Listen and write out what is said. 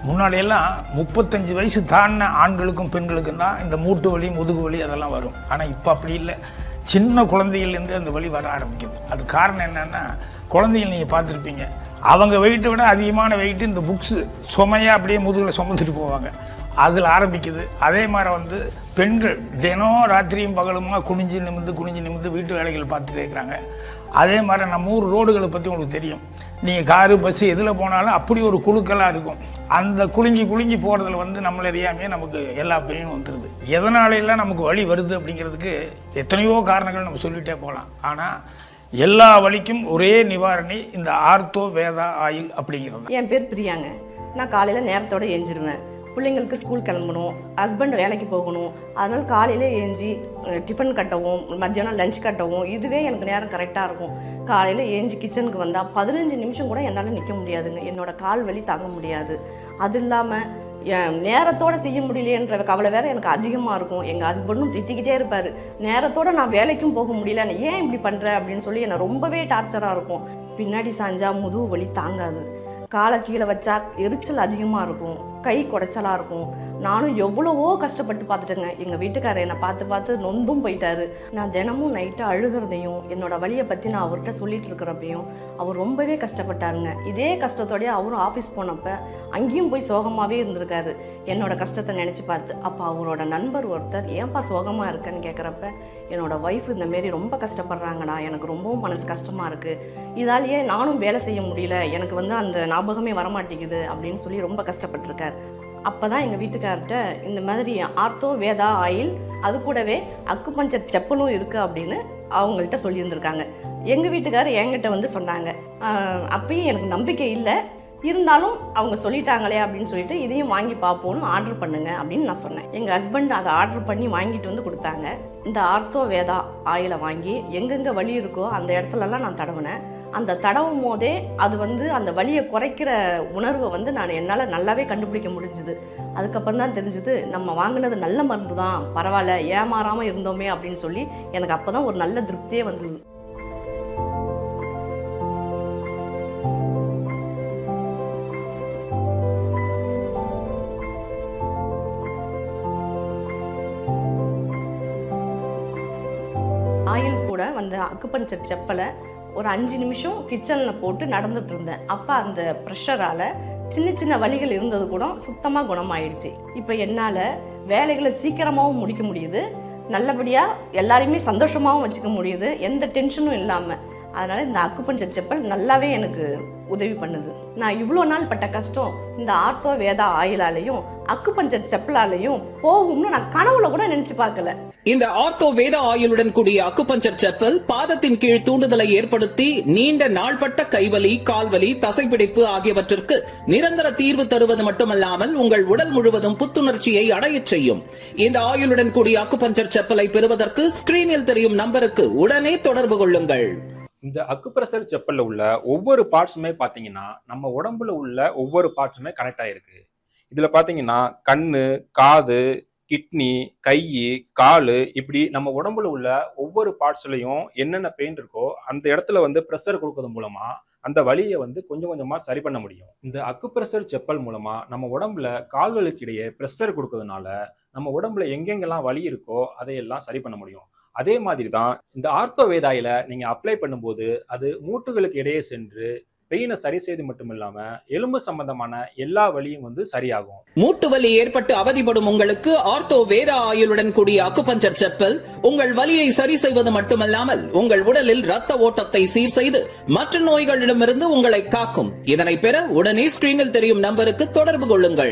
முன்னாடியெல்லாம் 35 வயசு தாண்டின ஆண்களுக்கும் பெண்களுக்கும் தான் இந்த மூட்டு வலி முதுகு வலி அதெல்லாம் வரும். ஆனால் இப்போ அப்படி இல்லை. சின்ன குழந்தைகள்லேருந்து அந்த வலி வர ஆரம்பிக்குது. அது காரணம் என்னென்னா, குழந்தைகள் நீங்கள் பார்த்துருப்பீங்க, அவங்க வெயிட்டை விட அதிகமான வெயிட்டு இந்த புக்ஸு சுமையாக அப்படியே முதுகில் சுமந்துட்டு போவாங்க, அதில் ஆரம்பிக்குது. அதே மாதிரி பெண்கள் தினம் ராத்திரியும் பகலுமா குனிஞ்சு நிமிந்து வீட்டு வேலைகள் பார்த்துட்டு இருக்கிறாங்க. அதே மாதிரி நம்ம ஊர் ரோடுகளை பற்றி உங்களுக்கு தெரியும். நீங்கள் காரு பஸ்ஸு எதில் போனாலும் அப்படி ஒரு குழுக்களாக இருக்கும். அந்த குலுங்கி போகிறதுல நம்மளை அறியாமையே நமக்கு எல்லா பெயினும் வந்துடுது. எதனாலெல்லாம் நமக்கு வலி வருது அப்படிங்கிறதுக்கு எத்தனையோ காரணங்கள் நம்ம சொல்லிகிட்டே போகலாம். ஆனால் எல்லா வலிக்கும் ஒரே நிவாரணி இந்த ஆர்த்தோ வேதா ஆயில் அப்படிங்கிறது. என் பேர் பிரியாங்க. நான் காலையில் நேரத்தோடு ஏஞ்சிருவேன். பிள்ளைங்களுக்கு ஸ்கூல் கிளம்பணும், ஹஸ்பண்ட் வேலைக்கு போகணும். அதனால் காலையில் ஏஞ்சி டிஃபன் கட்டவும், மத்தியானம் லஞ்ச் கட்டவும் இதுவே எனக்கு நேரம் கரெக்டாக இருக்கும். காலையில் ஏஞ்சி கிச்சனுக்கு வந்தால் 15 நிமிஷம் கூட என்னால் நிற்க முடியாதுங்க. என்னோடய கால் வலி தாங்க முடியாது. அது இல்லாமல் என் நேரத்தோடு செய்ய முடியலையன்ற கவலை வேறு எனக்கு அதிகமாக இருக்கும். எங்கள் ஹஸ்பண்டும் திட்டிக்கிட்டே இருப்பார், நேரத்தோடு நான் வேலைக்கும் போக முடியல, ஏன் இப்படி பண்ணுற அப்படின்னு சொல்லி என்னை ரொம்பவே டார்ச்சராக இருக்கும். பின்னாடி சாஞ்சா முதுகு வலி தாங்காது, காலை கீழே வச்சா எரிச்சல் அதிகமாக இருக்கும், கை குடைச்சலாக இருக்கும். நானும் எவ்வளவோ கஷ்டப்பட்டு பார்த்துட்டேங்க. எங்கள் வீட்டுக்காரர் என்னை பார்த்து நொந்தும் போயிட்டாரு. நான் தினமும் நைட்டு அழுகிறதையும் என்னோடய வலியை பற்றி நான் அவர்கிட்ட சொல்லிட்டு இருக்கிறப்பையும் அவர் ரொம்பவே கஷ்டப்பட்டாருங்க. இதே கஷ்டத்தோடய அவரும் ஆஃபீஸ் போனப்போ அங்கேயும் போய் சோகமாகவே இருந்திருக்காரு. என்னோடய கஷ்டத்தை நினச்சி பார்த்து அப்போ அவரோட நண்பர் ஒருத்தர், ஏன்பா சோகமாக இருக்கேன்னு கேட்குறப்ப, என்னோடய ஒய்ஃப் இந்தமாரி ரொம்ப கஷ்டப்படுறாங்கடா, எனக்கு ரொம்பவும் மனசு கஷ்டமாக இருக்குது, இதாலேயே நானும் வேலை செய்ய முடியல, எனக்கு அந்த ஞாபகமே வரமாட்டேங்குது அப்படின்னு சொல்லி ரொம்ப கஷ்டப்பட்டிருக்கார். அப்போ தான் எங்கள் வீட்டுக்கார்ட்ட இந்த மாதிரி ஆர்த்தோ வேதா ஆயில், அது கூடவே அக்குபஞ்சர் செப்பலும் இருக்குது அப்படின்னு அவங்கள்ட்ட சொல்லியிருந்திருக்காங்க. எங்கள் வீட்டுக்காரர் என்கிட்ட சொன்னாங்க. அப்பயும் எனக்கு நம்பிக்கை இல்லை, இருந்தாலும் அவங்க சொல்லிட்டாங்களே அப்படின்னு சொல்லிட்டு இதையும் வாங்கி பார்ப்போன்னு ஆர்டர் பண்ணுங்க அப்படின்னு நான் சொன்னேன். எங்கள் ஹஸ்பண்ட் அதை ஆர்டர் பண்ணி வாங்கிட்டு கொடுத்தாங்க. இந்த ஆர்த்தோ வேதா ஆயிலை வாங்கி எங்கெங்கே வலி இருக்கோ அந்த இடத்துலலாம் நான் தடவினேன். அந்த தடவும் போதே அது அந்த வலியை குறைக்கிற உணர்வை நான் என்னால் நல்லாவே கண்டுபிடிக்க முடிஞ்சுது. அதுக்கப்புறம் தான் தெரிஞ்சுது, நம்ம வாங்கினது நல்ல மருந்து தான், பரவாயில்ல, ஏமாறாமல் இருந்தோமே அப்படின்னு சொல்லி எனக்கு அப்போ தான் ஒரு நல்ல திருப்தியே வந்தது. ஆயில் கூட அக்குபஞ்சர் செப்பலை ஒரு 5 நிமிஷம் கிச்சனில் போட்டு நடந்துட்டு இருந்தேன். அப்போ அந்த ப்ரெஷரால் சின்ன வலிகள் இருந்தது கூட சுத்தமாக குணமாயிடுச்சு. இப்போ என்னால் வேலைகளை சீக்கிரமாகவும் முடிக்க முடியுது, நல்லபடியாக எல்லாரையுமே சந்தோஷமாகவும் வச்சுக்க முடியுது, எந்த டென்ஷனும் இல்லாமல். அதனால் இந்த அக்குபஞ்சர் செப்பல் நல்லாவே எனக்கு உதவி பண்ணுது. நான் இவ்வளோ நாள் பட்ட கஷ்டம் இந்த ஆர்த்தோ வேதா ஆயிலாலையும் அக்குபஞ்சர் செப்பலாலையும் போகும்னு நான் கனவுல கூட நினைச்சு பார்க்கல. இந்த ஆர்த்தோ வேதா ஆயிலுடன் கூடிய அக்குபஞ்சர் செப்பல் பாதத்தின் கீழ் தூண்டுதலை ஏற்படுத்தி நீண்ட நாள்பட்ட கைவலி, கால்வலி, தசைப்பிடிப்பு ஆகியவற்றிற்கு நிரந்தர தீர்வு தருவது மட்டுமல்லாமல் உங்கள் உடல் முழுவதும் புத்துணர்ச்சியை அடையச் செய்யும். இந்த ஆயிலுடன் கூடிய அக்குபஞ்சர் செப்பலை பெறுவதற்கு ஸ்கிரீனில் தெரியும் நம்பருக்கு உடனே தொடர்பு கொள்ளுங்கள். இந்த அக்குப்ரெஷர் செப்பல்ல உள்ள ஒவ்வொரு பார்ட்ஸுமே பாத்தீங்கன்னா நம்ம உடம்புல உள்ள ஒவ்வொரு பார்ட்ஸுமே கனெக்ட் ஆயிருக்கு. இதுல பாத்தீங்கன்னா கண்ணு, காது, கிட்னி, கை, காலு, இப்படி நம்ம உடம்புல உள்ள ஒவ்வொரு பார்ட்ஸ்லயும் என்னென்ன பெயின் இருக்கோ அந்த இடத்துல ப்ரெஷர் கொடுக்கறது மூலமா அந்த வலியை கொஞ்சம் கொஞ்சமா சரி பண்ண முடியும். இந்த அக்குப்ரெஷர் செப்பல் மூலமா நம்ம உடம்புல கால்களுக்கு இடையே ப்ரெஷர் கொடுக்கறதுனால நம்ம உடம்புல எங்கெங்கெல்லாம் வலி இருக்கோ அதையெல்லாம் சரி பண்ண முடியும். அதே மாதிரி தான் இந்த ஆர்த்தோ வேதாயில நீங்க அப்ளை பண்ணும்போது அது மூட்டுகளுக்கு இடையே சென்று பெயினை சரி செய்து மட்டும் இல்லாம எலும்பு சம்பந்தமான எல்லா வலியும் சரியாகும். மூட்டு வலி ஏற்பட்டு அவதிப்படும் உங்களுக்கு ஆர்த்தோ வேதா ஆயிலுடன் கூடிய அக்குபஞ்சர் செப்பல் உங்கள் வலியை சரி செய்வது மட்டுமல்லாமல் உங்கள் உடலில் ரத்த ஓட்டத்தை சீர் செய்து மற்ற நோய்களிடமிருந்து உங்களை காக்கும். இதனை பெற உடனே ஸ்கிரீனில் தெரியும் நம்பருக்கு தொடர்பு கொள்ளுங்கள்.